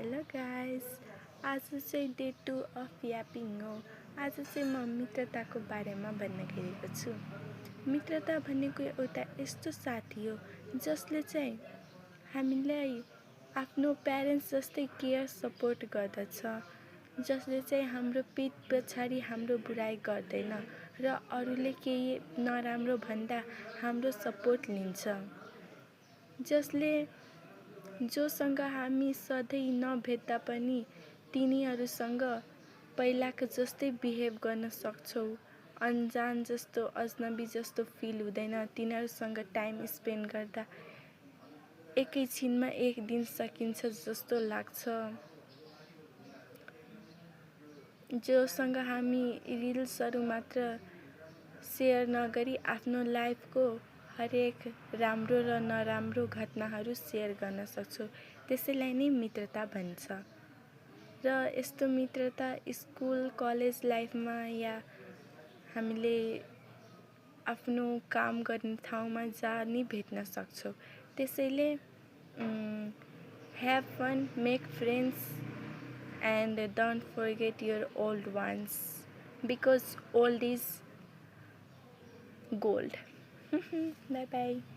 Hello guys, आज चाहिँ day 2 of यापिङ हो। आज चाहिँ म मित्रताको बारेमा भन्न गएको छु। मित्रता भनेको एउटा यस्तो साथी हो जसले चाहिँ हामीलाई आफ्नो प्यारेन्ट्स जस्तै केयर सपोर्ट गर्दछ, जसले चाहिँ हाम्रो पिठ पछाडि हाम्रो बुराइ गर्दैन र अरूले केही नराम्रो भन्दा हाम्रो सपोर्ट लिन्छ, जसले जोसँग हामी सधैँ नभेट्दा पनि तिनीहरूसँग पहिलाको जस्तै बिहेभ गर्न सक्छौँ। अनजान जस्तो अजनबी जस्तो फिल हुँदैन। तिनीहरूसँग टाइम स्पेन्ड गर्दा एकैछिनमा एक दिन सकिन्छ जस्तो लाग्छ। जोसँग हामी रिल्सहरू मात्र सेयर नगरी आफ्नो लाइफको हरेक राम्रो र नराम्रो घटनाहरू सेयर गर्न सक्छौँ। त्यसैलाई नै मित्रता भन्छ। र यस्तो मित्रता स्कुल कलेज लाइफमा या हामीले आफ्नो काम गर्ने ठाउँमा जहाँ नि भेट्न सक्छौँ। त्यसैले have fun, make friends and don't forget your old ones because old is gold. Bye bye.